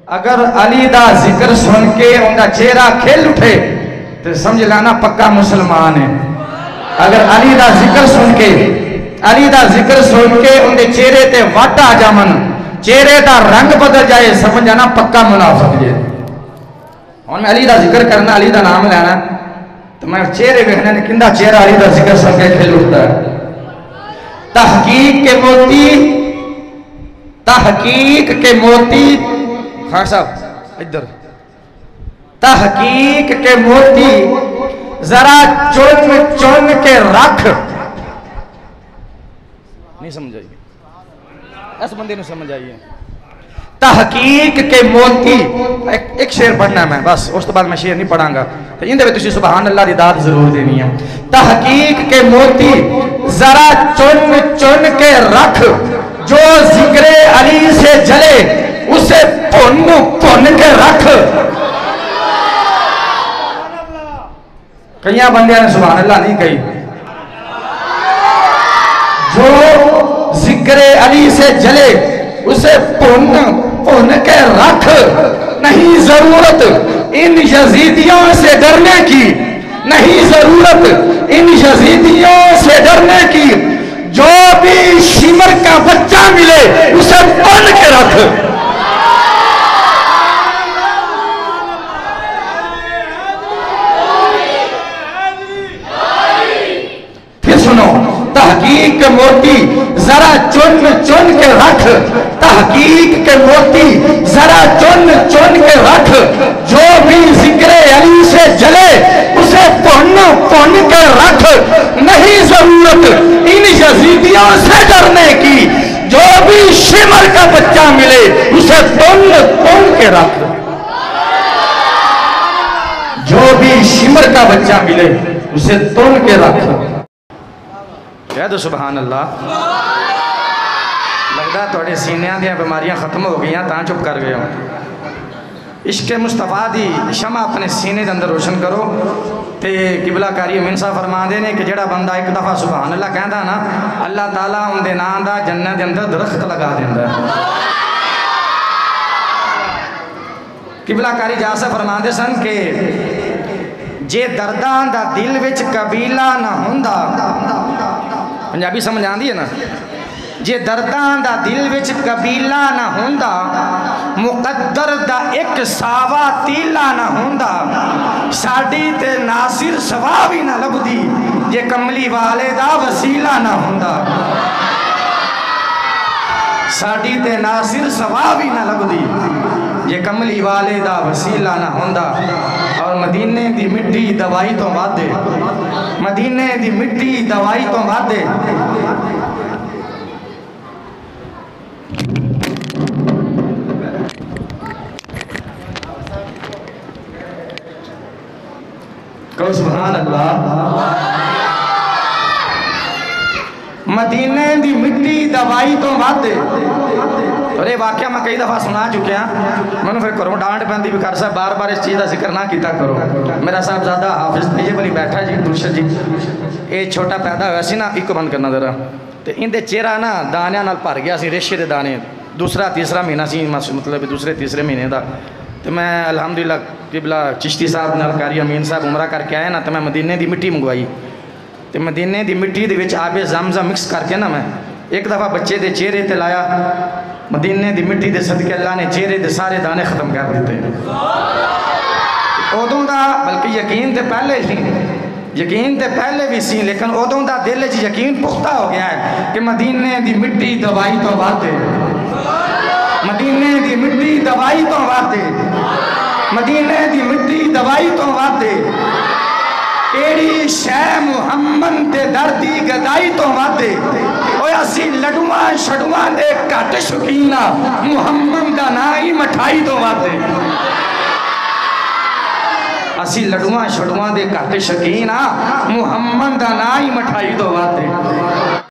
اگر علی دا ذکر سن کے ان کا چہرہ کھل اٹھے تو سمجھ لانا پکا مسلمان ہے. اگر علی دا ذکر سن کے ان کے چہرے تے وٹ آ جامن، چہرے دا رنگ بدل جائے، سمجھ جانا پکا منافق ہے. اور میں علی دا ذکر کرنا، علی دا نام لینا تو میں چہرے بہنے نے کندہ چہرہ علی دا ذکر سن کے کھل اٹھتا ہے. تحقیق کے موتی خان صاحب ادھر، تحقیق کے موتی ذرا چن کے رکھ. نہیں سمجھ آئیے، اس بندے نے سمجھ آئیے. تحقیق کے موتی، ایک شعر پڑھنا ہے میں بس، اس تو بعد میں شعر نہیں پڑھاں گا. تو اندھے بھی تسی سبحان اللہ دی داد ضرور دینی ہے. تحقیق کے موتی ذرا چن کے رکھ، جو ذکر علی سے جلے اسے پن کے رکھ. کئیاں بندیاں نے سبحان اللہ نہیں کہی. جو ذکر علی سے جلے اسے پن کے رکھ. نہیں ضرورت ان یزیدیوں سے ڈرنے کی، نہیں ضرورت ان یزیدیوں سے ڈرنے کی. جو بھی شمر کا بچہ ملے اسے پن کے رکھ. پھر سنو، تحقیق کے موتی ذرا چن کے رکھ. تحقیق کے موتی ذرا چن کے رکھ. جو بھی ذکر علی سے جلے اسے پن کے رکھ. نہیں ضرورت ان یزیدیوں سے ڈرنے کی. جو بھی شمر کا بچہ ملے اسے پن کے رکھ. جو بھی شمر کا بچہ ملے اسے تن کے رکھ. کہہ دو سبحان اللہ. لگتا توڑے سینیاں دیاں بیماریاں ختم ہو گئی ہیں تاں چپ کر گئے ہوں. عشق مصطفیٰ دی شمع اپنے سینے دے اندر روشن کرو. تے قبلہ کاری امین صاحب فرما دے نے کہ جڑا بندہ ایک دفعہ سبحان اللہ کہندا نا، اللہ تعالیٰ ان دے نام دا جنت دے اندر درخت لگا دیندا ہے. قبلہ کاری جا سے فرما دے سن کہ جے درداں دا دل وچ قبیلہ نہ ہوندا، پنجابی سمجھ آندی ہے نا، جے درداں دا دل وچ قبیلہ نہ ہوندا، مقدر دا ایک ساوا تیلا نہ ہوندا، ساڈی تے ناصر سوا بھی نہ لبدی جے کملی والے دا وسیلہ نہ ہوندا. ساڈی تے ناصر سوا بھی نہ لبدی جے کملی والے دا وسیلہ نہ ہوندا. اور مدینے دی مٹی دوائی تو وعدے، مدینے دی مٹی دوائی تو وعدے. کہو سبحان اللہ. مدینے دی مٹی دوائی تو وعدے. اور یہ واقعہ میں کئی دفعہ سنا چکے ہیں. میں نے پھر کروں ڈانٹ پہن دی بھی کر صاحب بار بار اس چیز کا ذکر نہ کیتا کرو. میرا صاحب زیادہ حافظ طیب علی بیٹھا جی درشد جی، یہ چھوٹا پیدا ہوا سی نا، ایک بند کرنا ذرا. تو ان دے چہرہ نا دانیاں نال بھر گیا سی، ریشے دے دانے. دوسرا تیسرا مہینہ سی، مطلب دوسرے تیسرے مہینے دا. تو میں الحمدللہ قبلہ چشتی صاحب نال قاری امین صاحب عمرہ کر کے آئے نا، تو میں مدینے دی مٹی منگوائی. تو مدینے دی مٹی دے وچ آب زمزم مکس کر کے نا میں ایک دفعہ بچے دے چہرے تے لایا. مدینے دی مٹی دے صدقے اللہ نے چہرے دے سارے دانے ختم کر دیتے. ادوں دا بلکہ یقین تے پہلے سی، یقین تے پہلے بھی سی، لیکن ادوں دا دل وچ یقین پختہ ہو گیا ہے کہ مدینے دی مٹی دوائی تو وعدے. مدینے دی مٹی دوائی تو وعدے. مدینے دی مٹی دوائی تو وعدے. ایڑی شے محمد دے دردی گدائی تو وعدے. اوہ اسی لڈوان شڈوان دے کٹ شکینہ، محمد دا نائی مٹھائی تو وعدے. اسی لڈوان شڈوان دے کٹ شکینہ، محمد دا نائی مٹھائی تو وعدے.